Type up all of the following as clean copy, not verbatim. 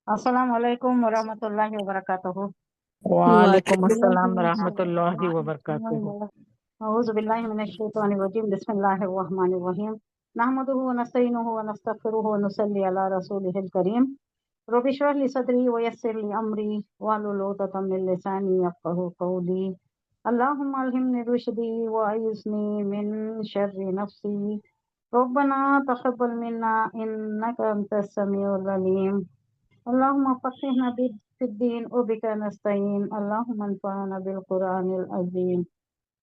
अस्सलाम वालेकुम वरहमतुल्लाहि वबरकातुहू। वालेकुम वालेकुम अस्सलाम रहमतुल्लाहि वबरकातुहू। अऊज़ु बिल्लाहि मिनश शैतानिर रजीम। बिस्मिल्लाहिर रहमानिर रहीम। नहमदुहु व नस्तईनुहु व नस्तगफिरुहु व नुसल्ली अला रसूलिहिल करीम। रब्बि इश्रह ली सदरी व यस्सिर ली अमरी वाहलुल उक़दतम मिन लिसानी यफ़क़हू क़ौली। अल्लाहुम्मा अल्हिमनी रुश्दी व अइज़नी मिन शर्रि नफ्सी। रब्बना तक़ब्बल मिन्ना इन्नका अंतस समीउल अलीम। अल्लाहुम्मा फ़क़्हिना फिद्दीन व बिका नस्तईन। अल्लाहुम्मा अन्फ़अना बिल क़ुरआनिल अज़ीम।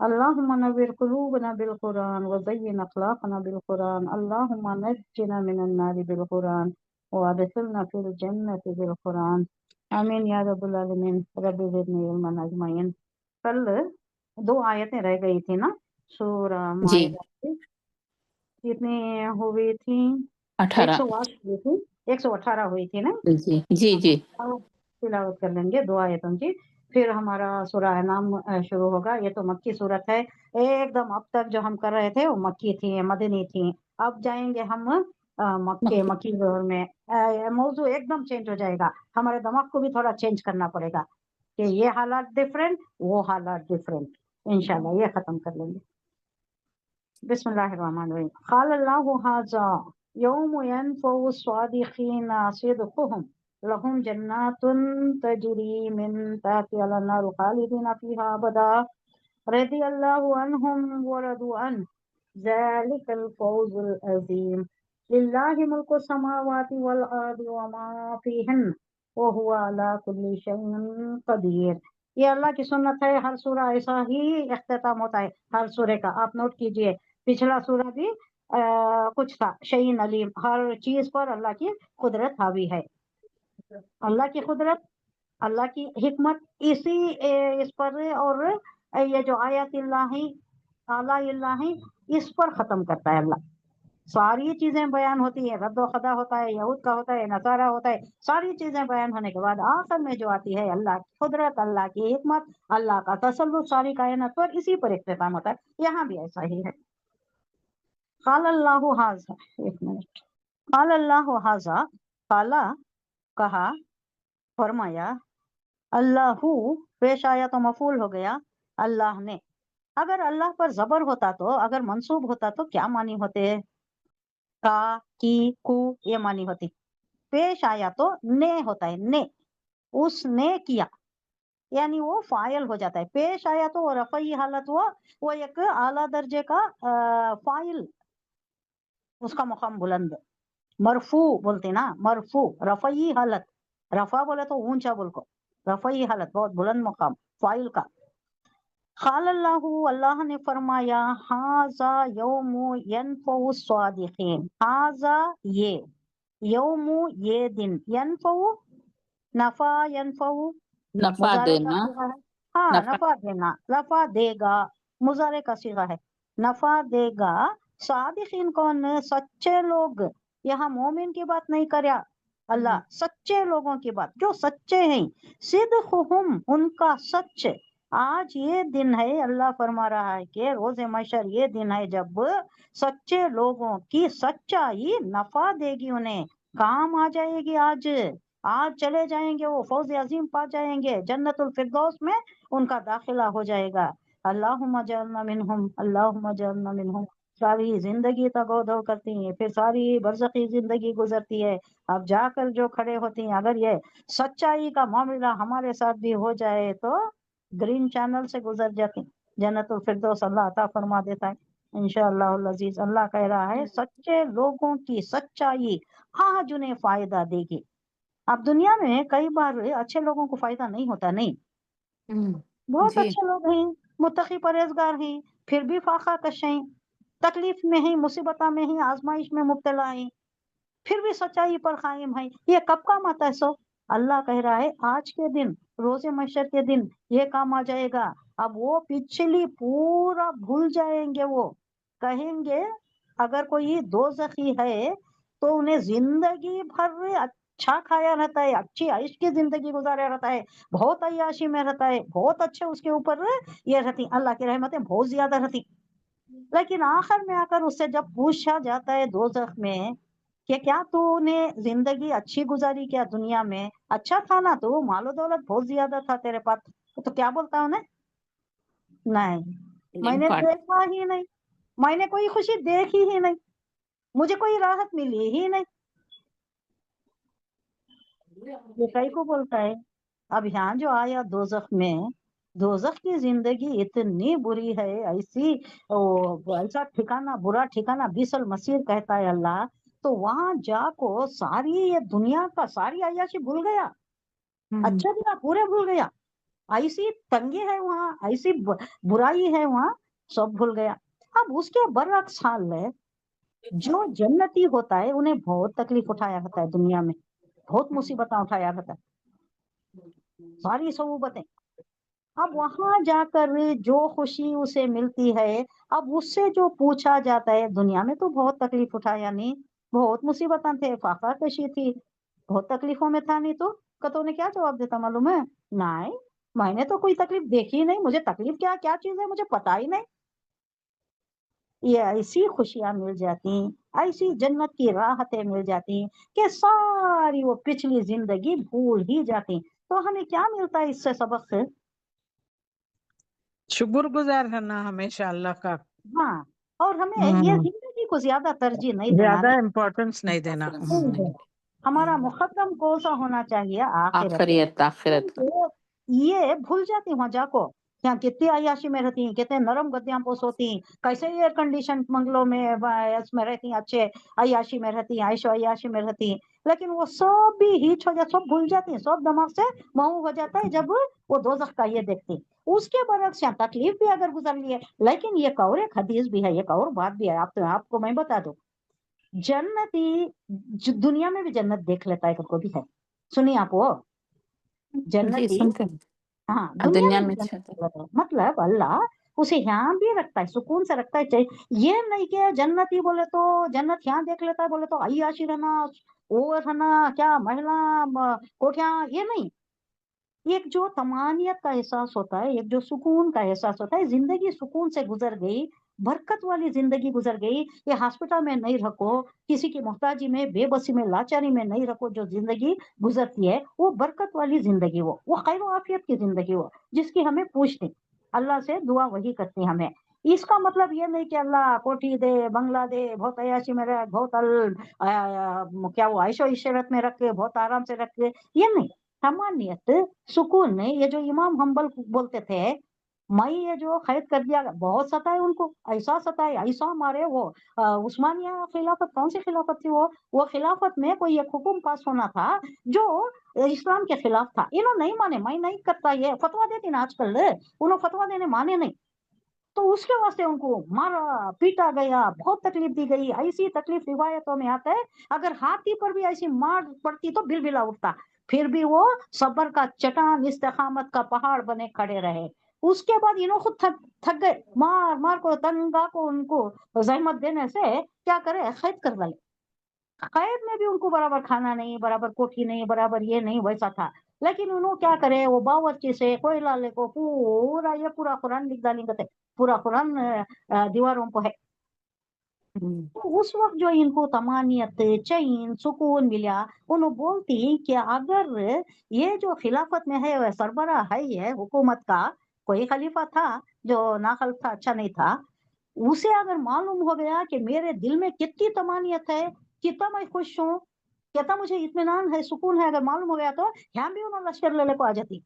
अल्लाहुम्मा नव्विर क़ुलूबना बिल क़ुरआन व ज़य्यिन अख़लाक़ना बिल क़ुरआन। अल्लाहुम्मा नज्जिना मिनन नारि बिल क़ुरआन व अदख़िलना फिल जन्नति बिल क़ुरआन। आमीन या रब्बल आलमीन। रब्बि ज़िदनी इल्मन अजमईन। कल 2 आयतें रह गई थी ना सूरा जी माइदा की। कितनी हुई थी? 18 108 हुई थी, 118 हुई थी ना। जी जी जी अब तिलावत कर लेंगे 2 आयतों की, फिर हमारा सूरा नाम शुरू होगा। ये तो मक्की सूरत है एकदम। अब तक जो हम कर रहे थे वो मक्की थी, मदनी थी। अब जाएंगे हम मक्की जोर में। मौजू एकदम चेंज हो जाएगा। हमारे दिमाग को भी थोड़ा चेंज करना पड़ेगा कि ये हालात डिफरेंट, वो हालात डिफरेंट। इंशाल्लाह ये खत्म कर लेंगे। बिस्मिल्लाहिर्रहमानिर्रहीम। क़ाल अल्लाहु हाज़ा यौम यनफ़उ स्वादिक़ीना सिदक़ुहुम लहुम जन्नातुन तजरी मिन तहतिहा अल-अनहारु ख़ालिदीना फ़ीहा अबदा रज़ियल्लाहु अन्हुम व रदू अन्हु ज़ालिकल फ़ौज़ुल अज़ीम। लिल्लाहि मुल्कु समावाति वल अर्दि व मा फ़ीहिन्न व हुवा अला कुल्लि शैइन क़दीर। ये अल्लाह की सुन्नत है। हर सूरा ऐसा ही इख्तिताम होता है हर सूरे का। आप नोट कीजिए, पिछला सूरा भी कुछ था शैइन अलीम। हर चीज पर अल्लाह की कुदरत हावी है। अल्लाह की कुदरत, अल्लाह की हिकमत इस पर, और ये जो आयतिल्लाही आलाइल्लाही इस पर खत्म करता है अल्लाह। सारी चीजें बयान होती है, रद्द खदा होता है, यहूद का होता है, नसारा होता है। सारी चीजें बयान होने के बाद आखिर में जो आती है अल्लाह की कुदरत, अल्लाह की हिकमत, अल्लाह का तसल्लुत सारी कायनात पर, इसी पर इख्तिताम होता है। यहाँ भी ऐसा ही है। क़ाल अल्लाहु हाज़ा, एक मिनट। क़ाल अल्लाहु हाज़ा, क़ाला कहा, फरमाया। अल्लाहु पेश आया तो मफूल हो गया अल्लाह ने। अगर अल्लाह पर जबर होता तो, अगर मंसूब होता तो क्या मानी होते? का, की, कु ये मानी होती। पेश आया तो ने होता है, ने। उसने किया यानी वो फाइल हो जाता है। पेश आया तो वो रफ़ई हालत हुआ, वो एक आला दर्जे का फाइल, उसका मुकाम बुलंद। मरफू बोलते ना, मरफू रफ़ई हालत। रफ़ा बोले तो ऊंचा बोल को, रफ़ई हालत बहुत बुलंद मुकाम फाइल का। क़ाल अल्लाहु, अल्लाह ने फरमाया, हाज़ा यौमु यनफ़उ स्वादिक़ीन। हाज़ा ये, यौमु ये दिन, यनफ़उ नफ़ा यनफ़उ नफा मुज़ारे का देना सीगा है। हाँ, नफा नफा देना, नफा देगा, मुज़ारे का सीगा है। नफा देगा। सादिकीन कौन? सच्चे लोग। यहाँ मोमिन की बात नहीं करया अल्लाह, सच्चे लोगों की बात, जो सच्चे हैं। सिद्क़ुहुम उनका सच। आज ये दिन है, अल्लाह फरमा रहा है कि रोज़े महशर ये दिन है जब सच्चे लोगों की सच्चाई नफा देगी, उन्हें काम आ जाएगी। आज चले जाएंगे, वो फौज अजीम पा जाएंगे, जन्नतुल फिरदौस में उनका दाखिला हो जाएगा। अल्लाहुम्मा जअलना मिनहुम, अल्लाहुम्मा जअलना मिनहुम। सारी जिंदगी तगोदो करती हैं, फिर सारी बरज़खी जिंदगी गुजरती है, अब जाकर जो खड़े होती हैं। अगर ये सच्चाई का मामला हमारे साथ भी हो जाए तो ग्रीन चैनल से गुजर जाती, जन्नतुल फिरदौस अल्लाह अता फरमा देता है इंशाअल्लाहुल अजीज। अल्लाह कह रहा है सच्चे लोगों की सच्चाई आज उन्हें फायदा देगी। अब दुनिया में कई बार अच्छे लोगों को फायदा नहीं होता, नहीं। बहुत जी अच्छे लोग हैं, मुत्तकी परहेजगार हैं, फिर भी फाका कश हैं, तकलीफ में हैं, मुसीबत में हैं, आजमाइश में मुब्तला हैं, फिर भी सच्चाई पर कायम है। ये कब काम आता है? सो अल्लाह कह रहा है आज के दिन, रोजे महशर के दिन ये काम आ जाएगा। अब वो पिछली पूरा भूल जाएंगे। वो कहेंगे, अगर कोई दोज़खी है तो उन्हें जिंदगी भर अच्छा खाया रहता है, अच्छी ऐश की जिंदगी गुजारा रहता है, बहुत अय्याशी में रहता है, बहुत अच्छे उसके ऊपर ये रहती, अल्लाह की रहमतें बहुत ज्यादा रहती। लेकिन आखिर में आकर उससे जब पूछा जाता है दोज़ख में کہ کیا तूने जिंदगी अच्छी गुजारी क्या दुनिया में, अच्छा था ना, तो मालो दौलत बहुत ज्यादा था तेरे पास, तो क्या बोलता हूँ नहीं, मैंने पाठ देखा ही नहीं, मैंने कोई खुशी देखी ही नहीं, मुझे कोई राहत मिली ही नहीं, ये कई को बोलता है। अब यहाँ जो आया दोजख में, दोजख की जिंदगी इतनी बुरी है, ऐसी ऐसा ठिकाना, बुरा ठिकाना, बीसल मसीर कहता है अल्लाह, तो वहां जाको सारी ये दुनिया का सारी अय्याशी भूल गया, अच्छा दिना पूरे भूल गया, ऐसी तंगी है वहाँ, ऐसी बुराई है वहाँ, सब भूल गया। अब उसके बरअक्स हाल है, जो जन्नती होता है उन्हें बहुत तकलीफ उठाया होता है दुनिया में, बहुत मुसीबतें उठाया होता है, सारी सऊबतें। अब वहां जाकर जो खुशी उसे मिलती है, अब उससे जो पूछा जाता है, दुनिया में तो बहुत तकलीफ उठाया नहीं, बहुत मुसीबतें थे, फाका कशी थी, बहुत तकलीफों में था नहीं, तो कतो ने क्या जवाब देता मालूम है, नहीं मैंने तो कोई तकलीफ देखी ही नहीं, मुझे तकलीफ क्या क्या चीज है मुझे पता ही नहीं। ये ऐसी खुशियां मिल जाती, ऐसी जन्नत की राहतें मिल जाती कि सारी वो पिछली जिंदगी भूल ही जाती। तो हमें क्या मिलता है इससे सबक से? शुक्रगुजार रहना हमेशा अल्लाह का, हाँ, और हमें ये जिंदगी को ज्यादा तरजीह नहीं देना, ज्यादा इम्पोर्टेंस नहीं देना। नहीं देना। हमारा मुकद्दम कौन सा होना चाहिए? आखिरत। आखिरत आखिरत का तो ये भूल जाती वहां जाको, यहाँ कितनी अयाशी में रहती, कितने नरम गद्दियां पोस होती, कैसे एयर कंडीशन बंगलों में इसमें रहती, अच्छे अयाशी में रहती, आयशो अयाशी में रहती, लेकिन वो सब भी हिच हो जाती, सब भूल जाती, सब दिमाग से महू हो जाता है जब वो दोजख का ये देखती। उसके बरक्स यहाँ तकलीफ भी अगर गुजर ली है, लेकिन ये और एक हदीस भी है, एक और बात भी है, आपको मैं बता दूं, जन्नती दुनिया में भी जन्नत देख लेता है, को भी है, सुनिए आप वो जी जन्नती, सुनते हैं। हाँ अब दुनिया दुनिया में भी में जन्नत अच्छा देख लेता है, मतलब अल्लाह उसे यहाँ भी रखता है, सुकून से रखता है, चाहिए ये नहीं कि जन्नती बोले तो जन्नत यहाँ देख लेता है, बोले तो अय्याशी रहना, वो रहना, क्या महिला कोठियां, ये नहीं, एक जो तमानियत का एहसास होता है, एक जो सुकून का एहसास होता है, जिंदगी सुकून से गुजर गई, बरकत वाली जिंदगी गुजर गई, ये हॉस्पिटल में नहीं रखो, किसी की मोहताजी में, बेबसी में, लाचारी में नहीं रखो, जो जिंदगी गुजरती है वो बरकत वाली जिंदगी, वो खैर आफियत की जिंदगी हो, जिसकी हमें पूछते, अल्लाह से दुआ वही करती हमें। इसका मतलब ये नहीं कि अल्लाह कोठी दे, बंगला दे, बहुत अयाशी में रख, बहुत क्या वो आयशो इशरत में रख के, बहुत आराम से रख के, ये नहीं, सामान्यत सुकून में। ये जो इमाम हम्बल बोलते थे, मैं ये जो कैद कर दिया, बहुत सताए उनको, ऐसा सताए, ऐसा मारे, वो उस्मानिया खिलाफत, कौन सी खिलाफत थी वो खिलाफत में कोई एक हुक्म पास होना था जो इस्लाम के खिलाफ था, इन्होंने नहीं माने, मैं नहीं करता, ये फतवा देती ना आजकल, उन्होंने फतवा देने माने नहीं, तो उसके वास्ते उनको मारा पीटा गया, बहुत तकलीफ दी गई, ऐसी तकलीफ रिवायतों में आता है, अगर हाथी पर भी ऐसी मार पड़ती तो बिलबिला उठता, फिर भी वो सब्र का चट्टान, इस्तेकामत का पहाड़ बने खड़े रहे। उसके बाद इन्हों खुद थक थक गए, मार मार को, तंगा को, उनको जहमत देने से क्या करे, कैद कर डाले, कैद में भी उनको बराबर खाना नहीं, बराबर कोठी नहीं, बराबर ये नहीं, वैसा था, लेकिन उन्होंने क्या करे, वो बावर्ची से कोयला ले को पूरा ये पूरा कुरान लिख डालेंगे, पूरा कुरान दीवारों पर है। तो उस वक्त जो इनको तमानियत, चैन, सुकून मिला, उन्होंने बोलती कि अगर ये जो खिलाफत में है, सरबरा है ये हुकूमत का, कोई खलीफा था जो नाखल था, अच्छा नहीं था, उसे अगर मालूम हो गया कि मेरे दिल में कितनी तमानियत है, कितना मैं खुश हूँ, कितना मुझे इत्मीनान है, सुकून है, अगर मालूम हो गया तो यहाँ भी उन्होंने लश्कर लेने को आ जाती,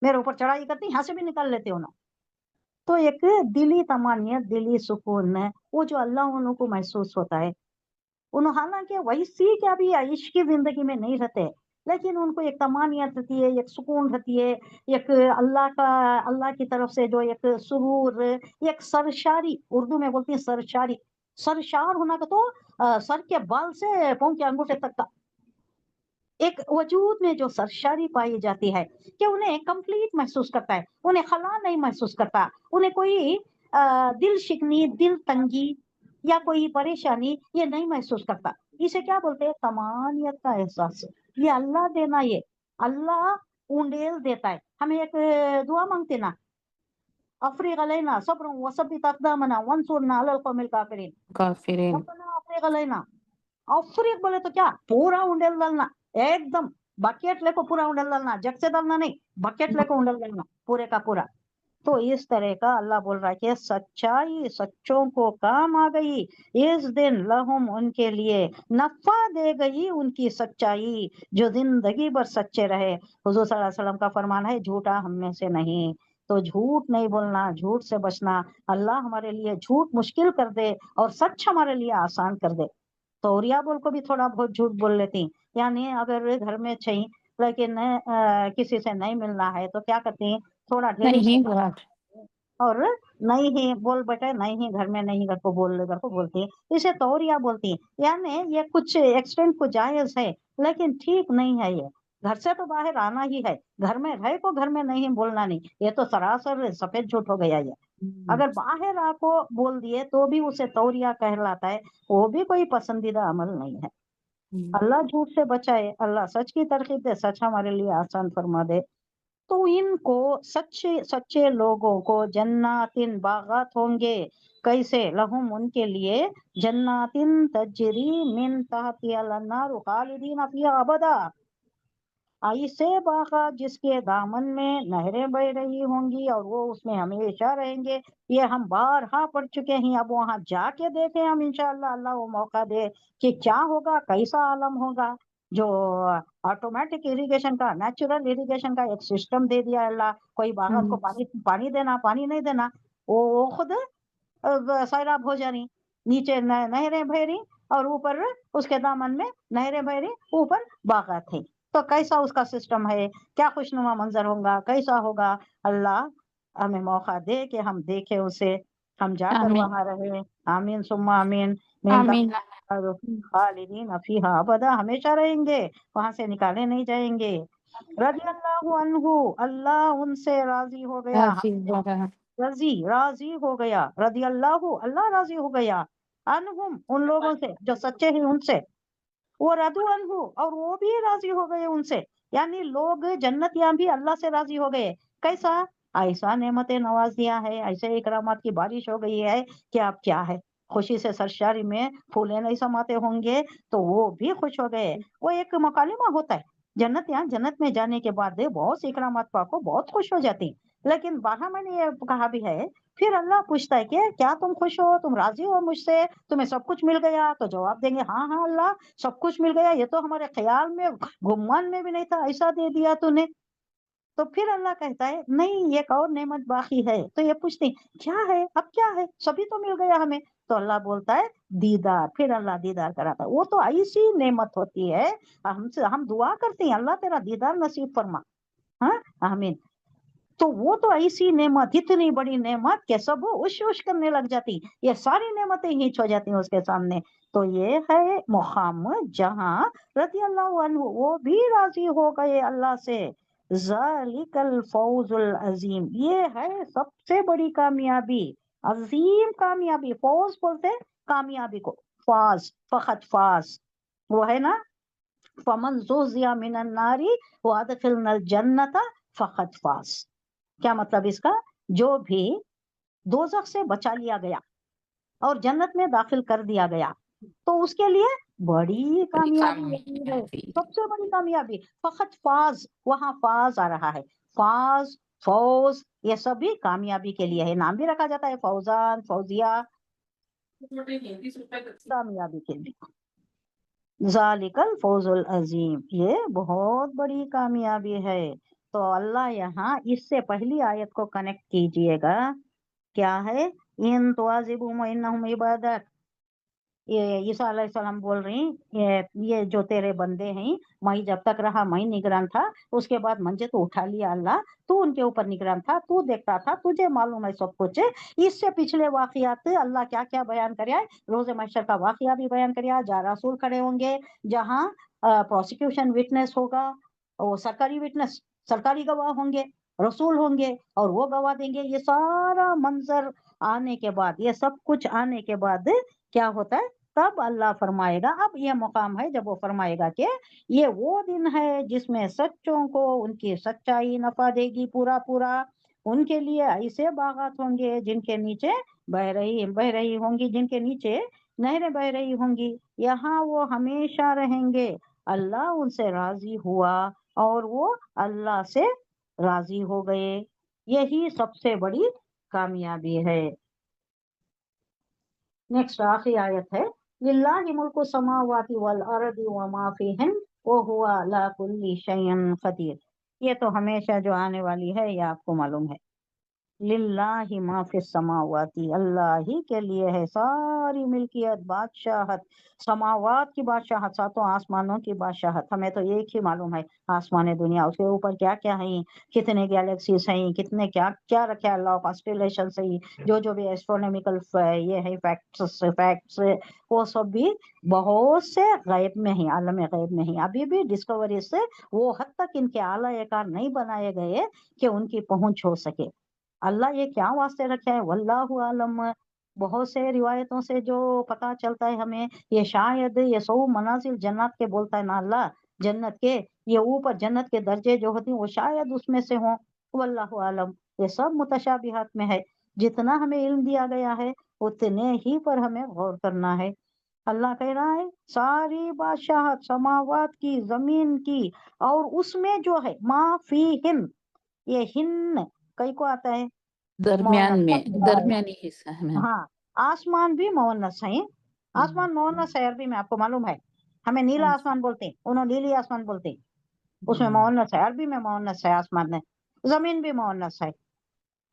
मेरे ऊपर चढ़ाई करती, यहाँ से भी निकाल लेते उन्होंने। तो एक दिली तमानियत, दिली सुकून है वो जो अल्लाह उन्हों को महसूस होता है, उन्होंने हालांकि वैसी क्या भी आइश की जिंदगी में नहीं रहते, लेकिन उनको एक तमानियत रहती है, एक सुकून रहती है, एक अल्लाह की तरफ से जो एक सुरूर, एक सरशारी, उर्दू में बोलती है सरशारी, सरशार होना का तो सर के बाल से पांव के अंगूठे तक का एक वजूद में जो सरशारी पाई जाती है, कि उन्हें कंप्लीट महसूस करता है, उन्हें खला नहीं महसूस करता, उन्हें कोई दिल शिकनी, दिल तंगी या कोई परेशानी ये नहीं महसूस करता। इसे क्या बोलते हैं? तमानियत का एहसास। ये अल्लाह देना, ये अल्लाह उंडेल देता है हमें। एक दुआ मांगते ना, अफरीग अलैना सब्रन व सब्बित अक़दामना वंसुरना अलल कौमिल काफिरीन, काफिरीन रब्बना अफ्रीग अलैना, अफ्रीग बोले तो क्या, पूरा उंडेल डालना, एकदम बकेट लेको पूरा उंडेल डालना, जग से डालना नहीं, बकेट लेको उंडेल डालना पूरे का पूरा। तो इस तरह का अल्लाह बोल रहा है कि सच्चाई सच्चों को काम आ गई, इस दिन लहुम उनके लिए, नफा दे गई उनकी सच्चाई, जो जिंदगी भर सच्चे रहे। हुजूर सल्लल्लाहु अलैहि वसल्लम का फरमान है, झूठा हम में से नहीं। तो झूठ नहीं बोलना, झूठ से बचना। अल्लाह हमारे लिए झूठ मुश्किल कर दे और सच हमारे लिए आसान कर दे। तो औरिया बोल को भी थोड़ा बहुत झूठ बोल लेती, यानी अगर घर में चाहिए लेकिन किसी से नहीं मिलना है तो क्या करती, थोड़ा ढेर नहीं हुआ। और नहीं ही बोल बेटे, नहीं ही घर में, नहीं घर को बोल, घर को बोलती है, इसे तौरिया बोलती है। यानी ये कुछ एक्सटेंट को जायज है लेकिन ठीक नहीं है। ये घर से तो बाहर आना ही है, घर में रहे को घर में नहीं बोलना नहीं, ये तो सरासर सफेद झूठ हो गया ये। अगर बाहर आको बोल दिए तो भी उसे तौरिया कहलाता है, वो भी कोई पसंदीदा अमल नहीं है। अल्लाह झूठ से बचाए, अल्लाह सच की तरकीब दे, सच हमारे लिए आसान फरमा दे। तो इनको सच्चे सच्चे लोगों को जन्नातिन बागात होंगे, कैसे, लहुम उनके लिए, जन्नातिन तजरी मिन तहतिहा अल-अन्हार खालिदीन फीहा अबदा, ऐसे बागात जिसके दामन में नहरें बह रही होंगी और वो उसमें हमेशा रहेंगे। ये हम बारहा पढ़ चुके हैं, अब वहां जाके देखें हम इंशाअल्लाह, अल्लाह वो मौका दे कि क्या होगा, कैसा आलम होगा। जो ऑटोमेटिक इरिगेशन का, नेचुरल इरिगेशन का एक सिस्टम दे दिया अल्लाह, कोई बागात को पानी पानी देना, पानी नहीं देना, वो खुद सैराब हो जा रही, नीचे नहरें बह रही और ऊपर उसके दामन में नहरें बह रही, ऊपर बागात है। तो कैसा उसका सिस्टम है, क्या खुशनुमा मंजर होगा, कैसा होगा। अल्लाह हमें मौका दे कि हम देखें उसे, हम जाकर आमीन वहां रहे। आमीन सुम्मा आमीन। आमीन। खालिदीन फीहा अबदा, हमेशा रहेंगे, वहां से निकाले नहीं जाएंगे। रजी अल्लाहु अन्हु, अल्लाह उनसे राजी हो गया, राजी हो गया। रजी अल्लाहु, अल्लाह राजी हो गया, अनहुम उन लोगों से जो सच्चे हैं उनसे, वो रदू अनहु और वो भी राजी हो गए उनसे। यानी लोग जन्नतियां भी अल्लाह से राजी हो गए। कैसा, ऐसा नेमतें नवाज दिया है, ऐसे इकरामात की बारिश हो गई है कि अब क्या है, खुशी से सरशारी में फूले नहीं समाते होंगे, तो वो भी खुश हो गए। वो एक मकालिमा होता है, जन्नतियां जन्नत में जाने के बाद बहुत सी इकरामात पाको बहुत खुश हो जाती। लेकिन बारह मैंने ये कहा भी है, फिर अल्लाह पूछता है कि क्या तुम खुश हो, तुम राजी हो मुझसे, तुम्हें सब कुछ मिल गया। तो जवाब देंगे, हाँ हाँ अल्लाह, सब कुछ मिल गया, ये तो हमारे ख्याल में गुमान में भी नहीं था, ऐसा दे दिया तूने। तो फिर अल्लाह कहता है नहीं, एक और नेमत बाकी है। तो ये पूछते हैं, क्या है, अब क्या है, सभी तो मिल गया हमें। तो अल्लाह बोलता है दीदार, फिर अल्लाह दीदार कराता है। वो तो ऐसी नेमत होती है, हमसे हम दुआ करते हैं, अल्लाह तेरा दीदार नसीब फरमा। हाँ आमीन। तो वो तो ऐसी नेमत, इतनी बड़ी नेमत के सब उश उश करने लग जाती, ये सारी नेमतें हिच हो जाती हैं उसके सामने। तो ये है मुकाम जहां रज़ी अल्लाह अन्हु वो भी राजी हो गए अल्लाह से। ज़ालिकल फौजुल अजीम, ये है सबसे बड़ी कामयाबी, अजीम कामयाबी। फौज बोलते हैं कामयाबी को, फाज, फखत फाज, वो है ना, फमन ज़ुहज़िया मिनन नारी व अदखिलनल जन्नता फखत फाज। क्या मतलब इसका, जो भी दोजख से बचा लिया गया और जन्नत में दाखिल कर दिया गया, तो उसके लिए बड़ी कामयाबी यही है, सबसे बड़ी कामयाबी। फकत फाज, वहां फाज आ रहा है, फाज, फौज, ये सभी कामयाबी के लिए है, नाम भी रखा जाता है फौजान, फौजिया, कामयाबी के लिए। जालिकल फौजुल अजीम, ये बहुत बड़ी कामयाबी है। तो अल्लाह यहाँ इससे पहली आयत को कनेक्ट कीजिएगा, क्या है, इन तुआजिबुहुम इन्नहुम इबादक, ये ईसा अलैहिस्सलाम बोल रही, ये जो तेरे बंदे हैं, मैं जब तक रहा मैं निगरान था, उसके बाद मंजे तो उठा लिया अल्लाह, तू उनके ऊपर निगरान था, तू देखता था, तुझे मालूम है सब कुछ। इससे पिछले वाकयात अल्लाह क्या क्या बयान करे, रोजे महशर का वाकया भी बयान करे, जहाँ रसूल खड़े होंगे, जहाँ प्रोसिक्यूशन विटनेस होगा, वो सरकारी विटनेस, सरकारी गवाह होंगे, रसूल होंगे और वो गवाह देंगे। ये सारा मंजर आने के बाद, ये सब कुछ आने के बाद क्या होता है, तब अल्लाह फरमाएगा, अब ये मुकाम है जब वो फरमाएगा कि ये वो दिन है जिसमें सच्चों को उनकी सच्चाई नफा देगी पूरा पूरा। उनके लिए ऐसे बागात होंगे जिनके नीचे बह रही होंगी, जिनके नीचे नहरें बह रही होंगी, यहाँ वो हमेशा रहेंगे। अल्लाह उनसे राजी हुआ और वो अल्लाह से राजी हो गए। यही सबसे बड़ी कामयाबी है। नेक्स्ट आखिरी आयत है, लिल्लाहि मुल्कु समावाति वल अर्दि व मा फीहिन व हुवा अला कुल्ली शैइन कदीर। ये तो हमेशा जो आने वाली है, ये आपको मालूम है। लिल्लाहि मा फिस समावाती, अल्लाह ही के लिए है सारी मिल्कियत, बादशाहत। समावात की बादशाहत, सातों आसमानों की बादशाहत, हमें तो एक ही मालूम है, आसमान दुनिया, उसके ऊपर क्या क्या है, कितने गैलेक्सीज हैं, कितने क्या क्या रखे अल्लाह, कॉन्स्टेलेशन से ही जो भी एस्ट्रोनॉमिकल ये है फैक्ट्स वो सब भी बहुत से गैब में ही, आलम गैब में ही। अभी भी डिस्कवरी से वो हद तक इनके आला कार नहीं बनाए गए कि उनकी पहुंच हो सके। अल्लाह ये क्या वास्ते रखा है, वल्लाहु आलम। बहुत से रिवायतों से जो पता चलता है हमें, ये शायद ये 100 मनाजिल जन्नत के बोलता है ना अल्लाह, जन्नत के ये ऊपर जन्नत के दर्जे जो होती हैं वो शायद उसमें से हों, वल्लाहु आलम। ये सब मुतशाबिहात में है। जितना हमें इल्म दिया गया है उतने ही पर हमें गौर करना है। अल्लाह कह रहा है सारी बादशाहत समावात की, जमीन की, और उसमें जो है माफी हिन, ये हिन कई को आता है दरमियान मोहन्नस में, का। दरमियानी हिस्सा है मैम। हाँ, आसमान भी मोहन्नस है। आसमान मोहन्नस है, अरबी में आपको मालूम है। हमें नीला आसमान बोलते हैं, उन्होंने नीली आसमान बोलते हैं, उसमें मोहन्नस है, अरबी में मोहन्नस है आसमान में। जमीन भी मोहन्नस है।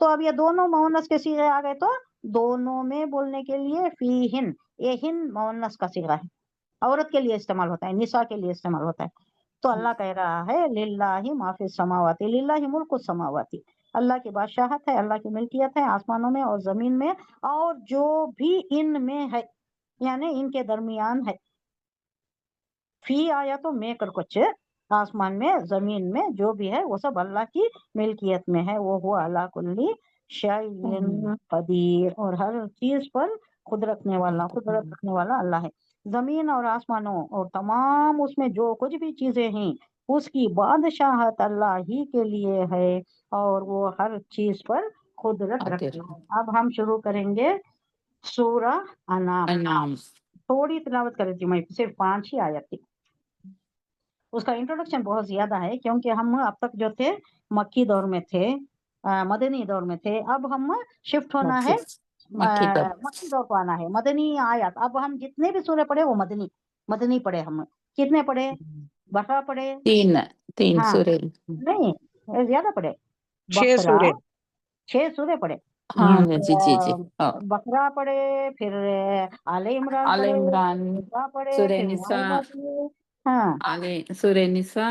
तो अब ये दोनों मोहन्नस के सीगे आ गए, तो दोनों में बोलने के लिए फी हिन, ये हिन मोहन्नस का सीगा है, औरत के लिए इस्तेमाल होता है, निसा के लिए इस्तेमाल होता है। तो अल्लाह कह रहा है लिल्लाहि माफी समावाती, लिल्लाहि मुल्कु समावाती, अल्लाह की बादशाहत है, अल्लाह की मिल्कियत है आसमानों में और जमीन में, और जो भी इनमें है, यानी इनके दरमियान है। फी आया तो में कर कुछ, आसमान में जमीन में जो भी है वो सब अल्लाह की मिल्कियत में है। वो हुआ अला कुल्ली शैइन कदीर, और हर चीज पर खुद रखने वाला, कुदरत रखने वाला अल्लाह है। जमीन और आसमानों और तमाम उसमें जो कुछ भी चीजें हैं, उसकी बादशाहत अल्लाह ही के लिए है, और वो हर चीज पर कुदरत रखते हैं। अब हम शुरू करेंगे सूरा अनाम। अनाम। थोड़ी तिलावत कर रही थी मैं, सिर्फ 5 ही आयत थी। उसका इंट्रोडक्शन बहुत ज्यादा है, क्योंकि हम अब तक जो थे मक्की दौर में थे, मदनी दौर में थे। अब हम शिफ्ट होना है, मक्की दौर। मक्की दौर को आना है, मदनी आयत। अब हम जितने भी सूरह पढ़े वो मदनी मदनी पढ़े। हम कितने पढ़े? बकरा पढ़े, तीन हाँ सूरे। नहीं, ज्यादा पढ़े। 6 बकरा सूरह। 6 सूरह पढ़े, हाँ हम्म जी जी जी। बकरा पढ़े, फिर आले इमरान आले पढ़े, इमरान, निसा पढ़े, सूरे फिर निसा, माइदा पढ़े। हाँ, सूरे निसा,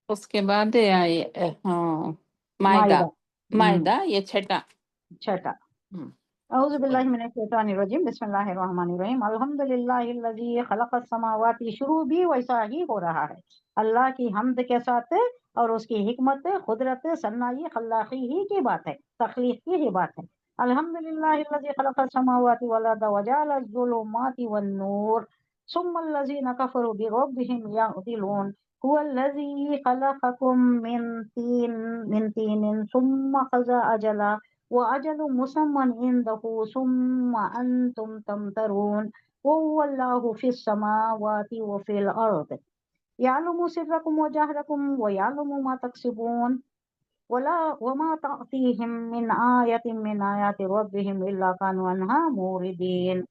उसके बाद आए हाँ मायदा। माइदा। मायदा ये छठा। छठा। औज़ु बिल्लाहि मिनश शैतानिर रजीम, बिस्मिल्लाहिर रहमानिर रहीम, अल्हम्दुलिल्लाहिल्लज़ी खलक़स समावाति। शुरू भी वैसा ही हो रहा है, अल्लाह की हम्द के साथ, और उसकी हिकमत, कुदरत, सन्नाई, खल्लाक़ी ही की बात है, तख्लीक की ही बात है। अल्हम्दुलिल्लाहिल्लज़ी खलक़स समावाति वल अर्द व जअल ज़ुलुमाति वन नूर सुम्मल्लज़ीना कफ़रू बिरब्बिहिम यअदिलून हुवल्लज़ी खलक़कुम मिन तीनिन सुम्मा क़ज़ा अजला वअजल मुसम्मन इंदहु सुम्मा अंतुम तमतरून वहुवल्लाहु फिस समावाति व फिल अर्द यअलमु सिर्रकुम व जहरकुम व यअलमु मा तक्सिबून वला वमा तअतीहिम मिन आयतिन मिन आयाति रब्बिहिम इल्ला कानू अन्हा मुरिदीन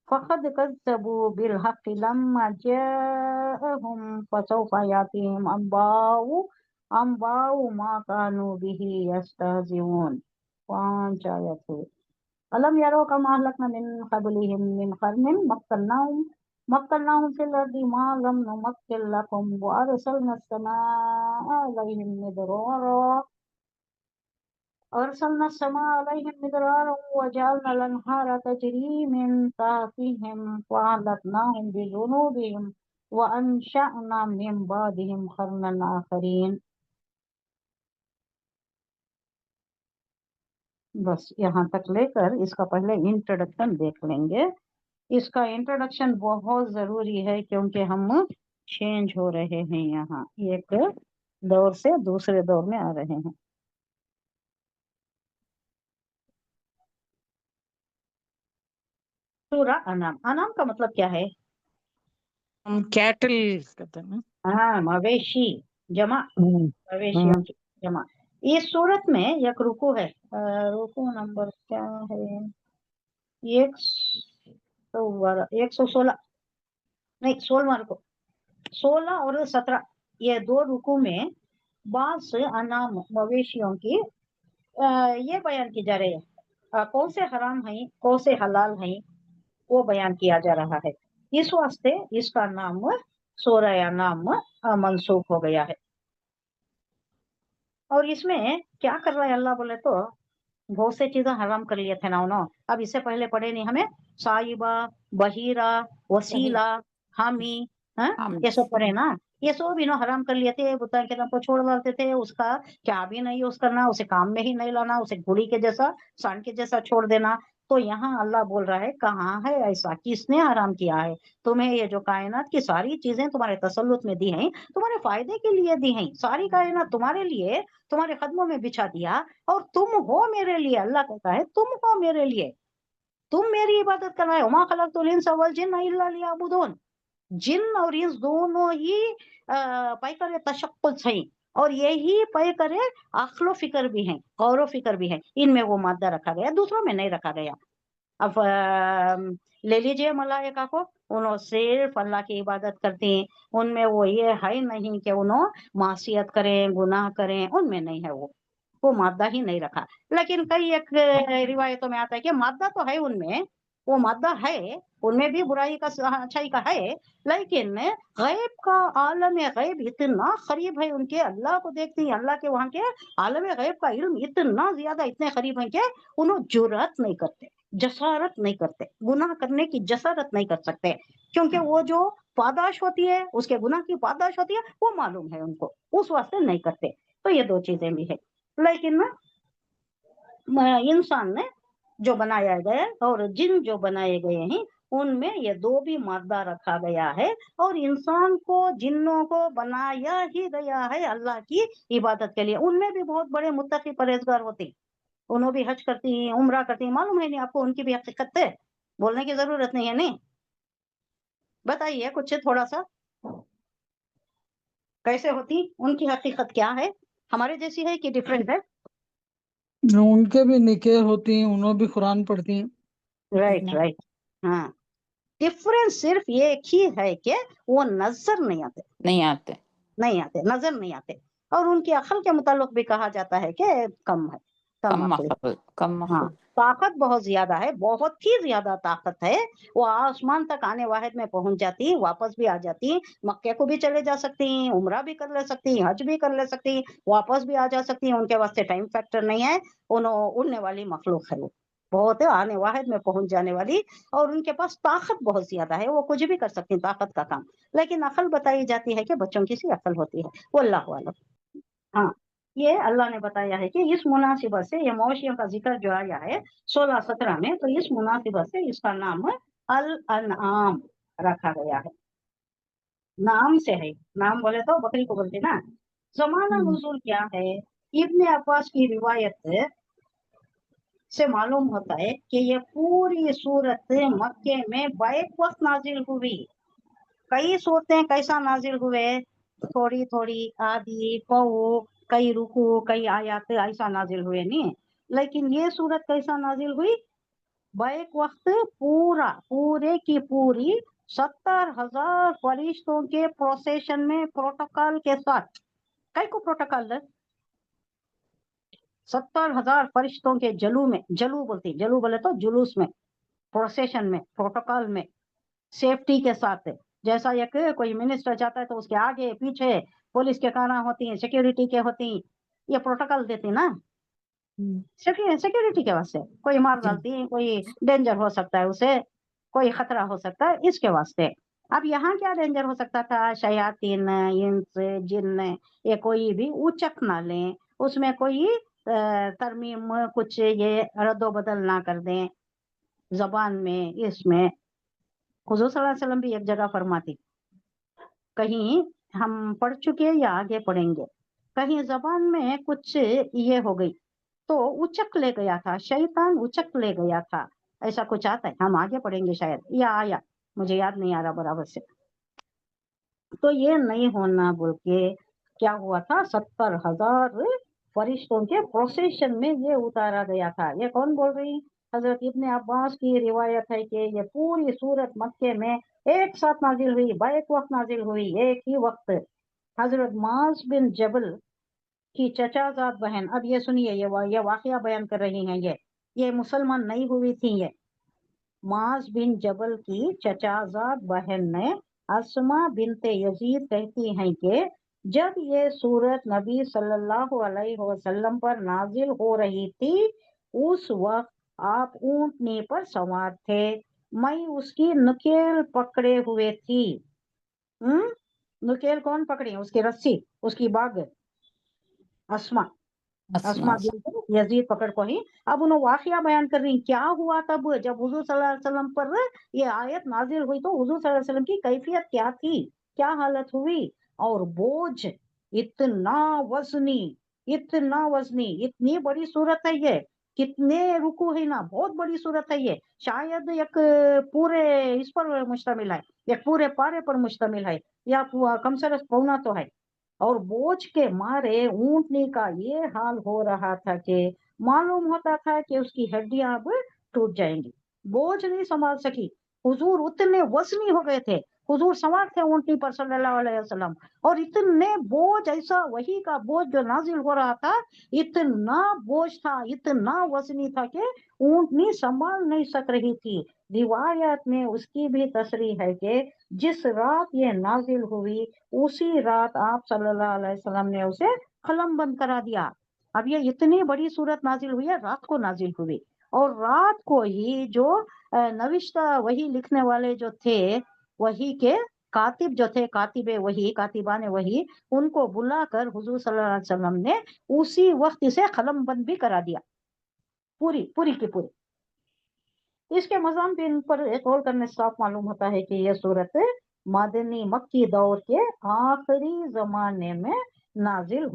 फक़द कज़्ज़बू बिल हक़्क़ि लम्मा जाअहुम फसौफ़ा यातीहिम अंबाउ मा कानू बिही यस्तहज़िऊन। 5 आयत है। अलम यारो कमा अहलकना मिन क़ब्लिहिम मिन क़र्निन मक्कन्नाहुम फिल अर्दि मा लम नुमक्किन लकुम व अरसलना अस्समाअ अलैहिम मिदरारा व जअलना अल-अनहारा तजरी मिन तहतिहिम फ़अहलकनाहुम बिज़ुनूबिहिम व अंशअना मिन बादिहिम क़र्नन आख़रीन। बस यहाँ तक लेकर इसका पहले इंट्रोडक्शन देख लेंगे। इसका इंट्रोडक्शन बहुत जरूरी है, क्योंकि हम चेंज हो रहे हैं, यहाँ एक दौर से दूसरे दौर में आ रहे हैं। सूरा अनाम। अनाम का मतलब क्या है? हम कैटल कहते हैं ना। हाँ, मवेशी जमा, मवेशियों की जमा। इस सूरत में एक रुकू है, रुकू नंबर क्या है? 116 नहीं 16 रुकू, 16 और 17, ये 2 रुकू में बास अनाम मवेशियों की ये बयान की जा रही है, कौन से हराम हैं कौन से हलाल हैं वो बयान किया जा रहा है। इस वास्ते इसका नाम सूरह अनाम मंसूख हो गया है। और इसमें क्या कर रहा है अल्लाह बोले तो, बहुत से चीजें हराम कर लिए थे ना उन्होंने। अब इससे पहले पढ़े नहीं हमें, साहिबा, बहीरा, वसीला, हामी, हामी। ये सब पढ़े ना। ये सब इन्होंने हराम कर लिए थे, बुता के नाम पर छोड़ डालते थे, उसका क्या भी नहीं यूज करना, उसे काम में ही नहीं लाना, उसे घुड़ी के जैसा सांड के जैसा छोड़ देना। तो यहाँ अल्लाह बोल रहा है कहाँ है ऐसा, किसने हराम किया है? तुम्हें ये जो कायनात की सारी चीजें तुम्हारे तसल्लुत में दी हैं, तुम्हारे फायदे के लिए दी हैं, सारी कायनात तुम्हारे लिए तुम्हारे कदमों में बिछा दिया, और तुम हो मेरे लिए। अल्लाह कहता है तुम हो मेरे लिए, तुम मेरी इबादत करना है। उमा खलक़तुल इंसा वल जिन्ना इल्ला लियअबुदून। जिन और इंस दोनों ही पैकर तशक्कुल हैं, और यही पैकर अक्लो फिक्र भी हैं, गौर फिक्र भी है। इनमें वो मादा रखा गया, दूसरों में नहीं रखा गया। अब ले लीजिए मलाइका को, उन्होंने सिर्फ अल्लाह की इबादत करती हैं, उनमें वो ये है नहीं कि उन्होंने मासियत करें, गुनाह करें, उनमें नहीं है वो मादा ही नहीं रखा। लेकिन कई एक रिवायतों में आता है कि मादा तो है उनमें, वो मादा है उनमें भी, बुराई का अच्छाई का है, लेकिन गैब का आलम गैब इतना करीब है उनके, अल्लाह को देखते हैं, अल्लाह के वहां के आलम गैब का इल्म इतना ज्यादा, इतने करीब है कि उन्होंने जुर्रत नहीं करते, जसारत नहीं करते, गुनाह करने की जसारत नहीं कर सकते, क्योंकि वो जो पादाश होती है, उसके गुनाह की पादाश होती है, वो मालूम है उनको, उस वास्ते नहीं करते। तो ये 2 चीजें भी है। लेकिन इंसान ने जो बनाया गया और जिन जो बनाए गए हैं, उनमें ये 2 भी मादा रखा गया है, और इंसान को जिन्नों को बनाया ही गया है अल्लाह की इबादत के लिए। उनमें भी बहुत बड़े मुत्तकी परहेजगार होते हैं, उन्होंने भी हज करती हैं, उम्रा करती हैं, मालूम है नहीं आपको उनकी भी हकीकत है, बोलने की जरूरत नहीं है। नहीं बताइए कुछ थोड़ा सा, कैसे होती उनकी हकीकत क्या है, हमारे जैसी है कि डिफरेंट है? उनके भी निकेह होती हैं, उन्होंने भी कुरान पढ़ती हैं। राइट राइट, हाँ। डिफरेंस सिर्फ ये ही है कि वो नजर नहीं आते, नहीं आते, नजर नहीं आते। और उनकी अकल के मुताल्लिक भी कहा जाता है कि कम है, कम कम अकल। अक्ल, कम हाँ, अक्ल। ताकत बहुत ज्यादा है, बहुत ही ज्यादा ताकत है। वो आसमान तक आने वाहिद में पहुंच जाती, वापस भी आ जाती, मक्के को भी चले जा सकती, उम्रा भी कर ले सकती, हज भी कर ले सकती, वापस भी आ जा सकती। उनके वास्ते टाइम फैक्टर नहीं है, उड़ने वाली मखलूक है वो, बहुत आने वाहिद में पहुंच जाने वाली। और उनके पास ताकत बहुत ज्यादा है, वो कुछ भी कर सकती, ताकत का काम। लेकिन अकल बताई जाती है कि बच्चों की सी अकल होती है, वो अल्लाह वाला। हाँ, ये अल्लाह ने बताया है कि इस मुनासिबत से ये मवेशियों का जिक्र जो आया है 16-17 में, तो इस मुनासिबत से इसका नाम अल अनआम रखा गया है। नाम से है, नाम बोले तो बकरी को बोलते ना। जमाना नुज़ूल क्या है? इब्ने अब्बास की रिवायत से मालूम होता है कि ये पूरी सूरत मक्के में बैक वक्त नाजिल हुई। कई सूरतें कैसा नाजिल हुए, थोड़ी थोड़ी, आधी पौ, कई रुकू, कई आयत ऐसा नाजिल हुए नहीं। लेकिन ये सूरत कैसा नाजिल हुई? बैक वक्त पूरा, पूरे की पूरी 70,000 फरिश्तों के प्रोसेशन में, प्रोटोकॉल के साथ। कई को प्रोटोकॉल है? 70,000 फरिश्तों के जलू में, जलू बोलते, जलू बोले तो जुलूस में, प्रोसेशन में, प्रोटोकॉल में, सेफ्टी के साथ। जैसा एक कोई मिनिस्टर जाता है तो उसके आगे पीछे पुलिस के काना होती हैं, सिक्योरिटी के होती हैं, ये प्रोटोकॉल देती ना, सिक्योरिटी के वास्ते। कोई मार डालती है, कोई डेंजर हो सकता है उसे, कोई खतरा हो सकता है, इसके वास्ते। अब यहाँ क्या डेंजर हो सकता था? शयातीन, इंस, जिन्न, ये कोई भी उचक ना लें, उसमें कोई तरमीम, कुछ ये रद्दो बदल ना कर दें जबान में। इसमें हुजूर सल्लल्लाहु अलैहि वसल्लम भी एक जगह फरमाती, कहीं हम पढ़ चुके या आगे पढ़ेंगे, कहीं जबान में कुछ ये हो गई तो उचक ले गया था, शैतान उचक ले गया था, ऐसा कुछ आता है, हम आगे पढ़ेंगे शायद, या आया, मुझे याद नहीं आ रहा बराबर से। तो ये नहीं होना बोल के क्या हुआ था, 70,000 फरिश्तों के प्रोसेशन में ये उतारा गया था। ये कौन बोल रही? हजरत इब्ने अब्बास की रिवायत है कि ये पूरी सूरत मक्के में एक साथ नाजिल हुई, बैक वक्त नाजिल हुई, एक ही वक्त। हजरत माज बिन जबल की चचाजाद बहन, अब ये सुनिए, ये वाकया बयान कर रही हैं, ये मुसलमान नहीं हुई थी। ये माज बिन जबल की चचाजाद बहन ने अस्मा बिनते यजीद कहती हैं कि जब ये सूरत नबी सल्लल्लाहु अलैहि वसल्लम पर नाजिल हो रही थी, उस वक्त आप ऊंटनी पर सवार थे, मैं उसकी नकेल पकड़े हुए थी। नकेल कौन पकड़ी? उसकी रस्सी, उसकी बाग, अस्मा अस्मा बिनते यजीद पकड़ को ही। अब उन्होंने वाकया बयान कर रही क्या हुआ तब जब हुजूर सल्लल्लाहु अलैहि वसल्लम पर ये आयत नाजिल हुई, तो हुजूर सल्लल्लाहु अलैहि वसल्लम की कैफियत क्या थी, क्या हालत हुई। और बोझ इतना वजनी, इतनी बड़ी सूरत है ये, कितने रुकू है ना, बहुत बड़ी सूरत है ये, शायद एक पूरे इस पर मुश्तमिल है, एक पूरे पारे पर मुश्तमिल है, या कम से कम पौना तो है। और बोझ के मारे ऊंटनी का ये हाल हो रहा था कि मालूम होता था कि उसकी हड्डियां अब टूट जाएंगी, बोझ नहीं संभाल सकी। हुजूर उतने वजनी हो गए थे, हुजूर सवार थे ऊंटनी पर सल्लल्लाहु अलैहि वसल्लम, और इतने बोझ, ऐसा वही का बोझ जो नाजिल हो रहा था, इतना बोझ था, इतना वजनी था कि ऊंटनी संभाल नहीं सक रही थी। रिवायत में उसकी भी तसरीह है कि जिस रात ये नाजिल हुई, उसी रात आप सल्लल्लाहु अलैहि वसल्लम ने उसे कलम बंद करा दिया। अब ये इतनी बड़ी सूरत नाजिल हुई है, रात को नाजिल हुई, और रात को ही जो नविश्ता वही लिखने वाले जो थे, वही के कातिब जो थे, कातिबे वही, कातिबाने वही, उनको बुलाकर हुजूर सल्लल्लाहु अलैहि वसल्लम ने उसी वक्त इसे कलम बंद भी करा दिया, पूरी पूरी की पूरी। इसके मज़ामिन पर एक और करने से साफ मालूम होता है कि यह सूरत मदनी मक्की दौर के आखिरी जमाने में नाजिल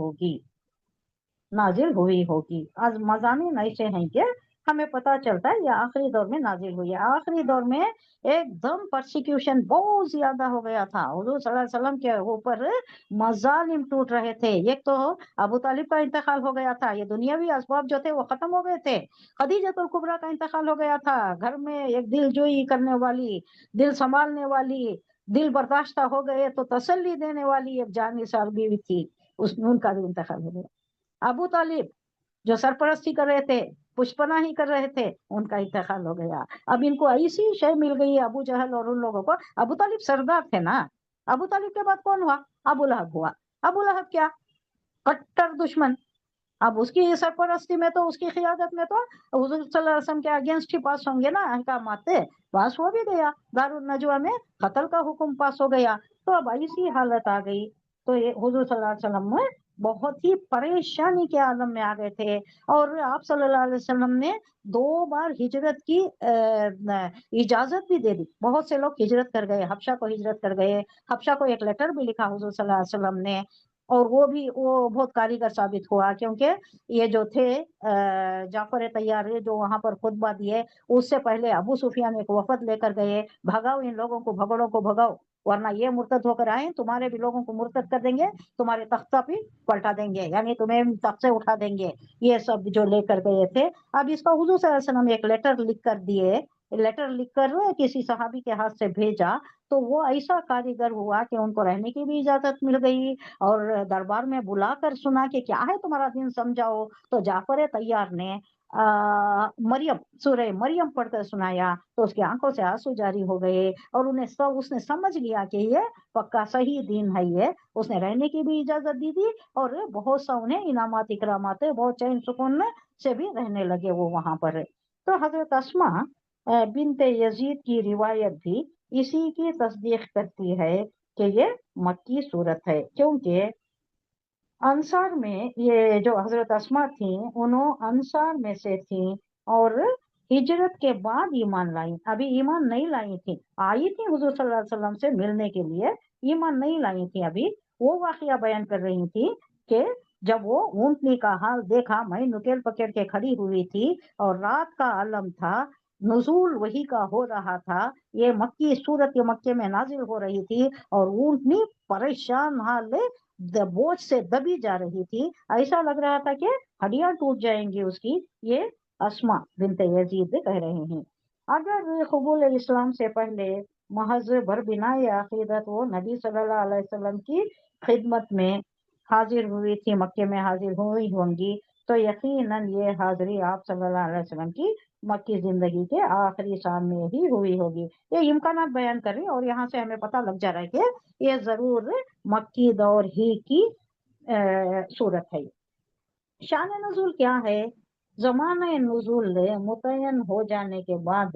हुई होगी। आज मज़ामिन ऐसे हैं कि हमें पता चलता है ये आखिरी दौर में नाजिल हुई है। आखिरी दौर में एकदम परसिक्यूशन बहुत ज्यादा हो गया था, हुजूर सल्लल्लाहु अलैहि वसल्लम के ऊपर मजालिम टूट रहे थे। एक तो अबू तालिब का इंतकाल हो गया था, ये दुनियावी असबाब जो थे वो खत्म हो गए थे। खदीजतुल कुबरा का इंतकाल हो गया था, घर में एक दिलजोई करने वाली, दिल संभालने वाली, दिल बर्दाश्त हो गए तो तसल्ली देने वाली एक जानिसार बीवी थी, उनका भी इंतकाल हो गया। अबू तालिब जो सरपरस्ती कर रहे थे, पुष्पनाही कर रहे थे, उनका इंतकाल हो गया। अब इनको ऐसी शय मिल गई है अबू जहल और उन लोगों को। अबू तालिब सरदार थे ना, अबू तालिब के बाद कौन हुआ? अबू लहब हुआ। अबू लहब क्या, कट्टर दुश्मन। अब उसकी सरपरस्ती में तो, उसकी क़ियादत में तो हुजूर सल्लल्लाहु अलैहि वसल्लम के अगेंस्ट ही पास होंगे ना अहकामात, पास हो भी गया, दारुन नजवा में कत्ल का हुक्म पास हो गया। तो अब ऐसी हालत आ गई, तो ये हुजूर सल्लल्लाहु अलैहि वसल्लम में बहुत ही परेशानी के आलम में आ गए थे। और आप सल्लल्लाहु अलैहि वसल्लम ने 2 बार हिजरत की इजाजत भी दे दी। बहुत से लोग हिजरत कर गए, हबशा को हिजरत कर गए। हबशा को एक लेटर भी लिखा हुजूर सल्लल्लाहु अलैहि वसल्लम ने, और वो बहुत कारीगर साबित हुआ, क्योंकि ये जो थे जाफर तैयार जो वहां पर खुतबा दिए, उससे पहले अबू सुफियान एक वफद लेकर गए, भगाओ इन लोगों को, भगड़ों को भगाओ, वरना ये मुर्तद होकर आए, तुम्हारे भी लोगों को मुर्तद कर देंगे, तुम्हारे तख्ता भी पलटा देंगे, यानी तुम्हें तख्त से उठा देंगे। ये सब जो लेकर गए थे। अब इसका हुजूर सल्लल्लाहु अलैहि वसल्लम एक लेटर लिख कर दिए, लेटर लिखकर किसी सहाबी के हाथ से भेजा, तो वो ऐसा कारीगर हुआ कि उनको रहने की भी इजाजत मिल गई, और दरबार में बुलाकर सुना कि क्या है तुम्हारा दिन समझाओ। तो जाफर तैयार ने मरियम, सूरह मरियम पढ़कर सुनाया, तो उसकी आंखों से आंसू जारी हो गए, और उसने समझ लिया कि ये पक्का सही दिन है। ये उसने रहने की भी इजाजत दी थी, और बहुत सा उन्हें इनामात इकरामात, बहुत चैन सुकून से भी रहने लगे वो वहां पर। तो हजरत अस्मा बिनते यजीद की रिवायत भी इसी की तस्दीक करती है कि ये मक्की सूरत है, क्योंकि अंसार में ये जो हजरत अस्मा थी, उन्होंने अंसार में से थी, और हिजरत के बाद ईमान लाई, अभी ईमान नहीं लाई थी, आई थी हुजूर सल्लल्लाहु अलैहि वसल्लम से मिलने के लिए, ईमान नहीं लाई थी अभी। वो वाकया बयान कर रही थी कि जब वो ऊंटनी का हाल देखा, मैं नुकेल पकड़ के खड़ी हुई थी और रात का आलम था, नुज़ूल वही का हो रहा था, ये मक्की सूरत ये मक्के में नाजिल हो रही थी और ऊँटनी परेशान हाल बोझ से दबी जा रही थी, ऐसा लग रहा था कि हड्डियां टूट जाएंगी उसकी। ये अस्मा बिनत यजीद कह रहे हैं। अगर कबूल इस्लाम से पहले महज बरबिनाए अकीदत वो नबी सल्लल्लाहु अलैहि वसल्लम की खिदमत में हाजिर हुई थी, मक्के में हाजिर हुई होंगी, तो यकीनन ये हाजिरी आप सल्लल्लाहु अलैहि वसल्लम की मक्की जिंदगी के आखिरी साल में ही हुई होगी। ये इम्कानात बयान कर रही है और यहाँ से हमें पता लग जा रहा है कि ये जरूर मक्की दौर ही की सूरत है। शान नज़ुल क्या है? ज़माना नुज़ुल मुतय्यन हो जाने के बाद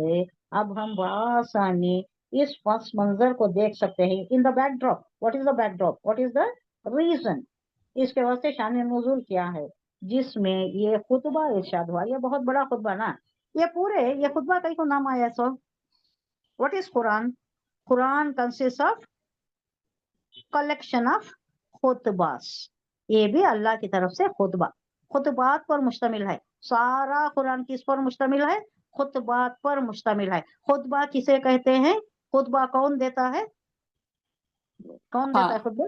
अब हम बआसानी इस पस मंजर को देख सकते हैं। In the backdrop, what is the backdrop, what is the reason, इसके वास्ते शान नुज़ुल क्या है, जिसमें ये खुतबा इरशाद हुआ। ये बहुत बड़ा खुतबा ना, ये खुतबा कई को नाम आया। So what is Quran? Quran consist of collection of खुतबास। ये भी अल्लाह की तरफ से खुतबा, खुतबात पर मुश्तमिल है। सारा कुरान किस पर मुश्तमिल है? खुतबात पर मुश्तमिल है। खुतबा किसे कहते हैं? खुतबा कौन देता है? कौन देता है हाँ खुतबा?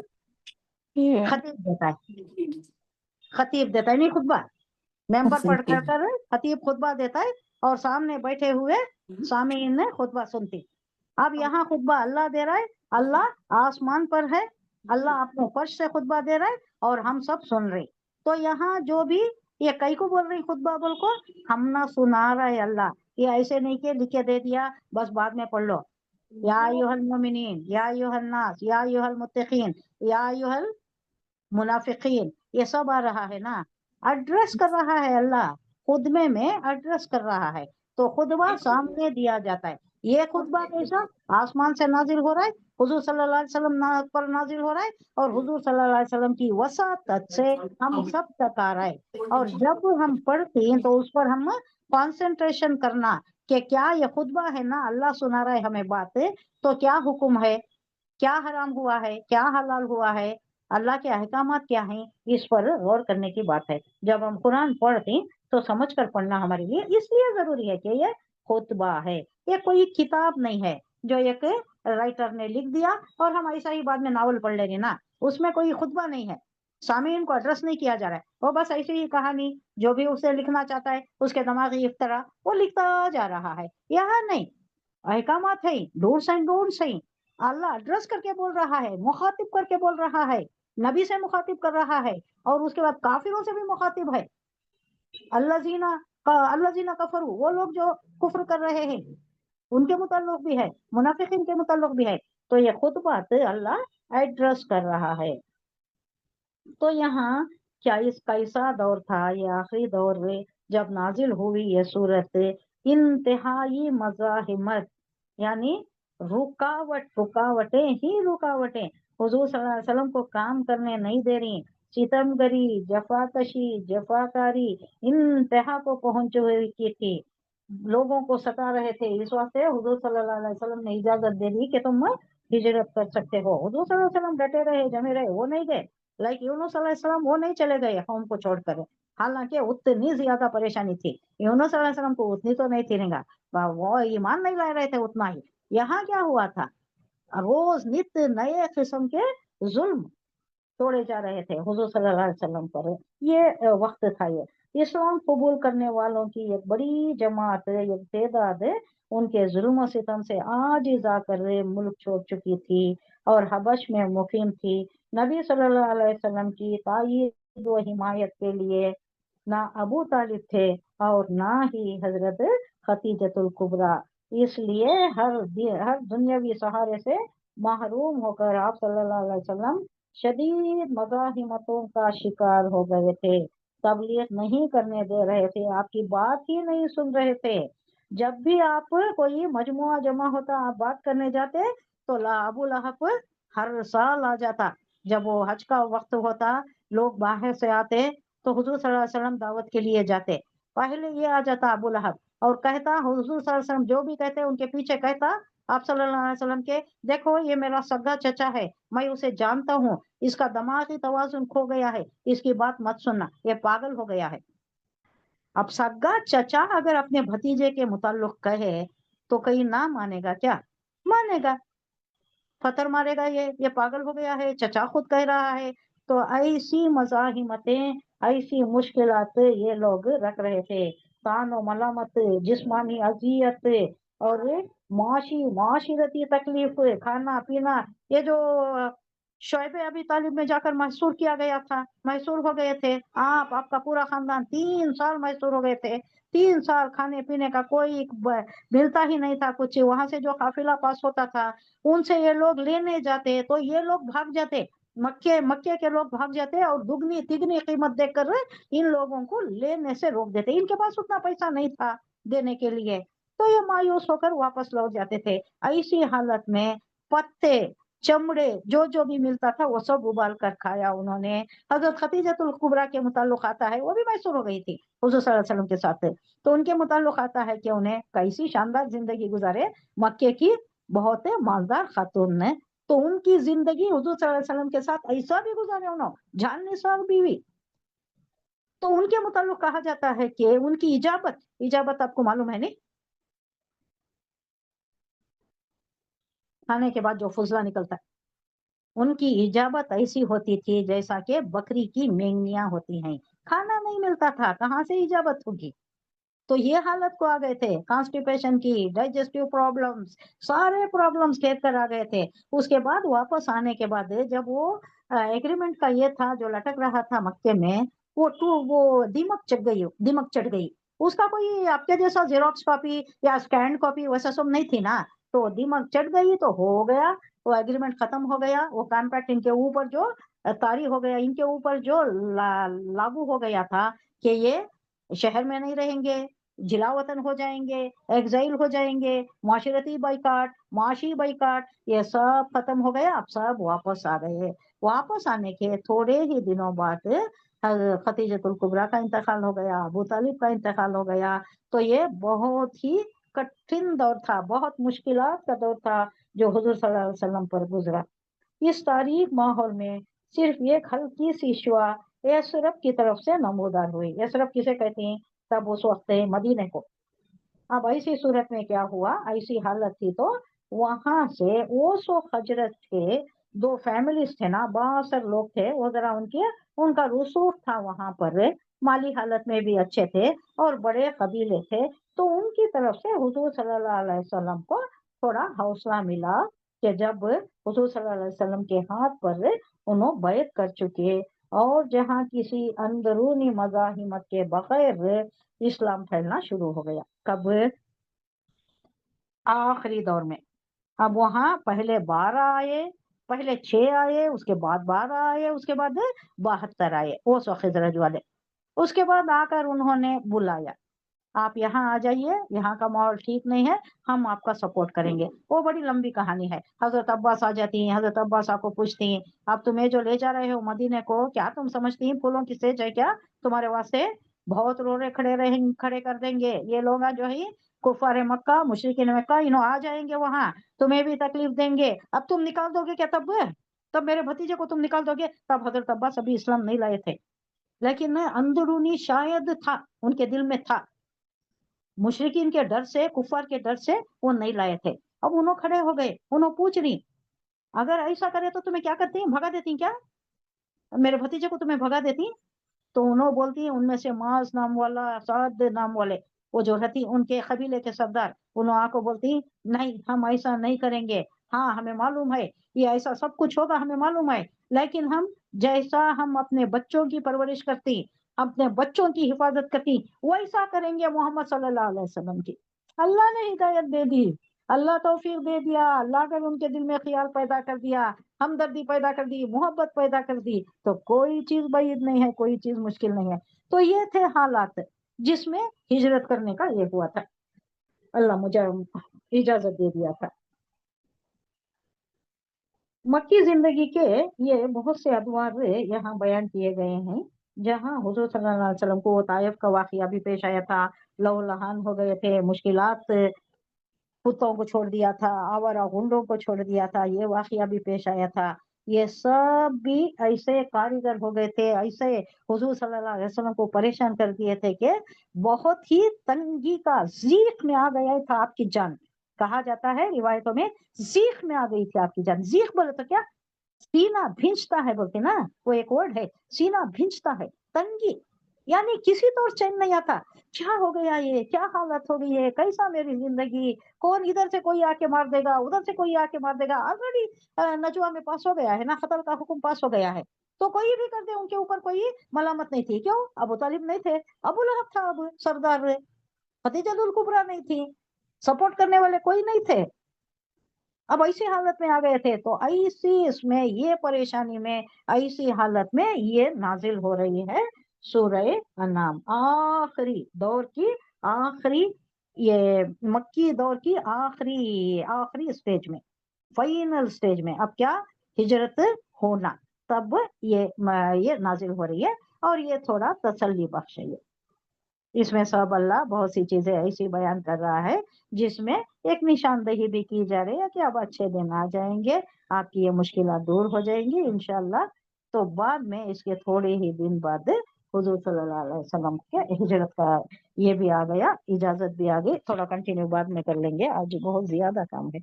ये खतीब देता है। खतीब देता है, नहीं खुतबा। मेंबर पढ़ कर कर खतीब खुतबा देता है और सामने बैठे हुए सामीन ने खुतबा सुनती। अब यहाँ खुतबा अल्लाह दे रहा है, अल्लाह आसमान पर है, अल्लाह अपने फर्श से खुतबा दे रहा है और हम सब सुन रहे। तो यहाँ जो भी ये कई को बोल रही खुतबा बोल को, हम ना सुना रहा है अल्लाह। ये ऐसे नहीं कि लिख के दे दिया बस बाद में पढ़ लो। या अय्युहल मोमिनीन, या अय्युहल नास, या अय्युहल मुत्तकीन, या अय्युहल मुनाफिकीन, ये सब आ रहा है ना। एड्रेस कर रहा है अल्लाह, खुदबे में एड्रेस कर रहा है। तो खुतबा सामने दिया जाता है। ये खुतबा कैसा? आसमान से नाजिल हो रहा है, हुजूर सल्लल्लाहु अलैहि वसल्लम पर नाजिल हो रहा है और हुजूर सल्लल्लाहु अलैहि वसल्लम की वसातत से हम सब तक आ रहा है। और जब हम पढ़ते हैं तो उस पर हम कंसंट्रेशन करना कि क्या ये खुतबा है ना, अल्लाह सुना रहा है हमें बात, तो क्या हुक्म है, क्या हराम हुआ है, क्या हलाल हुआ है, अल्लाह के अहकामात क्या हैं, इस पर गौर करने की बात है। जब हम कुरान पढ़ते हैं तो समझ कर पढ़ना हमारे लिए इसलिए जरूरी है कि ये खुतबा है, ये कोई किताब नहीं है जो एक राइटर ने लिख दिया और हम ऐसा ही बाद में नावल पढ़ ले रहे ना। उसमें कोई खुतबा नहीं है, सामीन को एड्रेस नहीं किया जा रहा है, वो बस ऐसी ही कहानी जो भी उसे लिखना चाहता है उसके दिमागी इफ्तरा वो लिखता जा रहा है। यहाँ नहीं, अहकामात है, डूस एंड डोंट्स है। अल्लाह एड्रेस करके बोल रहा है, मुखातिब करके बोल रहा है, नबी से मुखातिब कर रहा है और उसके बाद काफिरों से भी मुखातिब है। अल्लाजीना कफरू, वो लोग जो कुफ्र कर रहे हैं उनके मुताल्लिक भी है, मुनाफिकीन के मुताल्लिक भी है। तो ये खुतबात अल्लाह एड्रेस कर रहा है। तो यहाँ क्या इस कैसा दौर था, ये आखिरी दौर में जब नाजिल हुई ये सूरत, इंतहाई मज़ाहिमत यानी रुकावटें ही रुकावटें हुजूर सल्लल्लाहु अलैहि वसल्लम को काम करने नहीं दे रही, सितमगरी, जफाकशी, जफाकारी इंतहा को पहुंच हुई की थी, लोगों को सता रहे थे। इस वास्ते हुजूर सल्लल्लाहु अलैहि वसल्लम ने इजाजत दे दी कि तुम हिजरत कर सकते हो। हुजूर सल्लल्लाहु अलैहि वसल्लम डटे रहे, जमे रहे, वो नहीं गए। लाइक यूनुस अलैहि सलाम, वो नहीं चले गए कौम को छोड़कर, हालांकि उतनी ज्यादा परेशानी थी। यूनुस अलैहि सलाम को उतनी तो नहीं थी रहेगा, वो ईमान नहीं ला रहे थे उतना ही। यहाँ क्या हुआ था, रोज नित्य नए किस्म के जुल्म तोड़े जा रहे थे हुजूर सल्लल्लाहु अलैहि वसल्लम पर। ये वक्त था। ये इस्लाम कबूल करने वालों की एक बड़ी जमात, एक तादाद उनके जुल्म सितम से आजिज आकर मुल्क छोड़ चुकी थी और हबश में मुकीम थी। नबी सल्लल्लाहु अलैहि वसल्लम की तायीद व हिमायत के लिए ना अबू तालिब थे और ना ही हजरत खतीजतुल कुबरा। इसलिए हर दुनियावी सहारे से महरूम होकर आप सल्लल्लाहु अलैहि वसल्लम शदीद मज़ाहिमतों का शिकार हो गए थे। तबलीग नहीं करने दे रहे थे, आपकी बात ही नहीं सुन रहे थे। जब भी आप कोई मजमुआ जमा होता, आप बात करने जाते तो अबू लहब हर साल आ जाता। जब वो हज का वक्त होता, लोग बाहर से आते तो हुजूर सल्लल्लाहु अलैहि वसल्लम दावत के लिए जाते, पहले ये आ जाता अबू लहब और कहता, हुजूर सल्लल्लाहु अलैहि वसल्लम जो भी कहते उनके पीछे कहता आप सल्लल्लाहु अलैहि वसल्लम के, देखो ये मेरा सगा चचा है, मैं उसे जानता हूँ, इसका दिमागी तवाजुन खो गया है, इसकी बात मत सुनना, ये पागल हो गया है। अब सगा चचा अगर अपने भतीजे के मुताल्लिक कहे तो कहीं ना मानेगा क्या? मानेगा, पत्थर मारेगा, ये पागल हो गया है, चचा खुद कह रहा है। तो ऐसी मज़ाहिमतें, ऐसी मुश्किलात ये लोग रख रहे थे। तानो मलामत, जिस्मानी अजियत और माशिरती तकलीफ, खाना पीना, ये जो शोएब अबी तालिब में जाकर महसूर किया गया था, महसूर हो गए थे आप, आपका पूरा खानदान 3 साल महसूर हो गए थे। 3 साल खाने पीने का कोई मिलता ही नहीं था कुछ। वहां से जो काफिला पास होता था उनसे ये लोग लेने जाते तो ये लोग भाग जाते, मक्के के लोग भाग जाते और दुगनी तिगनी कीमत देकर इन लोगों को लेने से रोक देते। इनके पास उतना पैसा नहीं था देने के लिए, तो ये मायूस होकर वापस लौट जाते थे। ऐसी हालत में पत्ते चमड़े जो भी मिलता था वो सब उबाल कर खाया उन्होंने। हजरत खदीजतुल कुबरा के मुताल्लिक आता है, वो भी मैसूर हो गई थी हुजूर सल्लल्लाहु अलैहि वसल्लम के साथ। तो उनके मुताल्लिक आता है कि उन्हें कैसी शानदार जिंदगी गुजारे मक्के की बहुत मालदार खातून ने। तो उनकी जिंदगी हुजूर सल्लल्लाहु अलैहि वसल्लम के साथ ऐसा भी गुजारे उन्होंने, जान निसार बीवी। तो उनके मुताल्लिक कहा जाता है कि उनकी इजाबत आपको मालूम है नहीं, खाने के बाद जो फुजला निकलता है, उनकी इजाबत ऐसी होती थी जैसा कि बकरी की मेंगनियां होती हैं। खाना नहीं मिलता था, कहाँ से इजाबत होगी? तो ये हालत को आ गए थे, कॉन्स्टिपेशन की, डाइजेस्टिव प्रॉब्लम्स, सारे प्रॉब्लम्स घेर कर आ गए थे। उसके बाद वापस आने के बाद जब वो एग्रीमेंट का ये था जो लटक रहा था मक्के में, वो दिमक चढ़ गई। उसका कोई आपके जैसा जेरोक्स कॉपी या स्कैन कॉपी वैसा सब नहीं थी ना, तो दिमक चढ़ गई तो हो गया, वो एग्रीमेंट खत्म हो गया, वो कॉन्ट्रैक्ट इनके ऊपर जो तारी हो गया, इनके ऊपर जो लागू हो गया था कि ये शहर में नहीं रहेंगे, जिला वतन हो जाएंगे, एग्जाइल हो जाएंगे, माशरती बाइकाट, माशी बाइकाट, ये सब खत्म हो गया। अब सब वापस आ गए। वापस आने के थोड़े ही दिनों बाद खतीजतुल कुबरा का इंतकाल हो गया, अबू तालिब का इंतकाल हो गया। तो ये बहुत ही कठिन दौर था, बहुत मुश्किलात का दौर था जो हुजूर सल्लल्लाहु अलैहि वसल्लम पर गुजरा। इस तारीख माहौल में सिर्फ एक हल्की सी शुआ यसरब की तरफ से नमूदार हुई। यसरब किसे कहते हैं? तब उस वक्त मदीने को। अब ऐसी सूरत में क्या हुआ, ऐसी हालत थी तो वहां से ओस व खजरत के 2 फैमिलीज थे ना, 62 लोग थे वो, जरा उनका रसूख था वहां पर, माली हालत में भी अच्छे थे और बड़े कबीले थे। तो उनकी तरफ से हुजूर सल्लल्लाहु अलैहि वसल्लम को थोड़ा हौसला मिला कि जब हुजूर सल्लल्लाहु अलैहि वसल्लम के हाथ पर उन्होंने बैत कर चुके और जहाँ किसी अंदरूनी मज़ाहिमत के बगैर इस्लाम फैलना शुरू हो गया। कब? आखिरी दौर में। अब वहां पहले 12 आए, पहले 6 आए, उसके बाद 12 आए, उसके बाद 72 आए, वो सो खजरज वाले। उसके बाद आकर उन्होंने बुलाया, आप यहाँ आ जाइए, यहाँ का माहौल ठीक नहीं है, हम आपका सपोर्ट करेंगे। वो बड़ी लंबी कहानी है। हजरत अब्बास आ जाती हैं, हजरत अब्बास आपको पूछती हैं, आप तुम्हें जो ले जा रहे हो मदीने को, क्या तुम समझती हैं फूलों की सेज है क्या तुम्हारे वास्ते? बहुत रोड़े खड़े कर देंगे ये लोग जो है कुफार मक्का, मुशरिकीन मक्का, इन्हों आ जाएंगे वहां, तुम्हें भी तकलीफ देंगे। अब तुम निकाल दोगे क्या? तब मेरे भतीजे को तुम निकाल दोगे? तब हजरत अब्बास अभी इस्लाम नहीं लाए थे, लेकिन अंदरूनी शायद था, उनके दिल में था, मुशरिकीन के डर से, कुफार के डर से वो नहीं लाए थे। अब उन्होंने खड़े हो गए, उन्होंने पूछ रही, अगर ऐसा करे तो तुम्हें क्या करती, भगा देती क्या? मेरे भतीजे को तुम्हें भगा देती? तो उन्होंने बोलती है, उनमें से माज नाम वाला, साद नाम वाले, वो जो रहती उनके कबीले के सरदार, उन्होंने आको बोलती, नहीं हम ऐसा नहीं करेंगे। हाँ हमें मालूम है ये ऐसा सब कुछ होगा, हमें मालूम है, लेकिन हम जैसा हम अपने बच्चों की परवरिश करती, अपने बच्चों की हिफाजत करती, वैसा करेंगे मोहम्मद सल्लल्लाहु अलैहि वसल्लम की। अल्लाह ने हिदायत दे दी, अल्लाह तौफीक दे दिया, अल्लाह ने उनके दिल में ख्याल पैदा कर दिया, हमदर्दी पैदा कर दी, मोहब्बत पैदा कर दी, तो कोई चीज बैद नहीं है, कोई चीज मुश्किल नहीं है। तो ये थे हालात जिसमें हिजरत करने का ये हुआ था, अल्लाह मुझे इजाजत दे दिया था। मक्की जिंदगी के ये बहुत से अदवार यहाँ बयान किए गए हैं, जहाँ हुजूर सल्लल्लाहु अलैहि वसल्लम को ताइफ का वाकया भी पेश आया था, लहू लहान हो गए थे, मुश्किलात, कुत्तों को छोड़ दिया था, आवारा गुंडों को छोड़ दिया था, ये वाकया भी पेश आया था। یہ سب بھی ایسے کاریگر ہو گئے تھے، ایسے حضور صلی اللہ علیہ وسلم کو پریشان کر دیے تھے کہ بہت ہی تنگی کا ضیق میں آ گیا تھا آپ کی جان. کہا جاتا ہے روایتوں میں ضیق میں آ گئی تھی آپ کی جان. ضیق بولے تو کیا؟ سینہ بھینچتا ہے بولتے نا، وہ ایک ورڈ ہے، سینہ بھینچتا ہے، تنگی، یعنی کسی طور چین نہیں آتا. کیا ہو گیا، یہ کیا حالت ہو گئی ہے، کیسا میری زندگی، کون ادھر سے کوئی آ کے مار دے گا، ادھر سے کوئی آ کے مار دے گا. آلریڈی نجوا میں پاس ہو گیا ہے نا، قتل کا حکم پاس ہو گیا ہے، تو کوئی بھی کر دے ان کے اوپر کوئی ملامت نہیں تھی. کیوں؟ ابو طالب نہیں تھے، ابو لہب تھا، اب سردار خدیجہ الکبریٰ نہیں تھی، سپورٹ کرنے والے کوئی نہیں تھے. اب ایسی حالت میں آ گئے تھے، تو ایسی اس میں یہ پریشانی میں ایسی حالت میں یہ نازل ہو رہی ہے سورہ انعام. آخری دور کی، آخری یہ مکی دور کی آخری سٹیج میں، فائنل سٹیج میں اب کیا ہجرت ہونا، تب یہ نازل ہو رہی ہے. اور یہ تھوڑا تسلی بخش ہے. اس میں سب اللہ بہت سی چیزیں ایسی بیان کر رہا ہے جس میں ایک نشاندہی بھی کی جا رہی ہے کہ اب اچھے دن آ جائیں گے، آپ کی یہ مشکلات دور ہو جائیں گی انشاءاللہ. تو بعد میں اس کے تھوڑے ہی دن بعد حضور صلی اللہ علیہ وسلم کے ہجرت کا یہ بھی آ گیا، اجازت بھی آ گئی. تھوڑا کنٹینیو بعد میں کر لیں گے، آج بہت زیادہ کام ہے.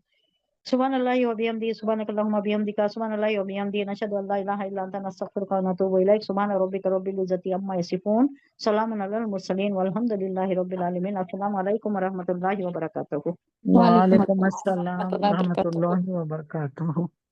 سبحان اللہ و بحمدہ، سبحانک اللہم و بحمدک، سبحان اللہ و بحمدہ، نشہد ان لا الہ الا انت، نستغفرک و نتوب الیک. سبحان ربک رب العزۃ عما یصفون، سلام علی المرسلین، والحمد للہ رب العالمین. السلام علیکم و رحمۃ اللہ وبرکاتہ. وعلیکم وعلیکم السلام ورحمۃ السلام اللہ ورحمۃ وبرکاتہ. اللہ وبرکاتہ.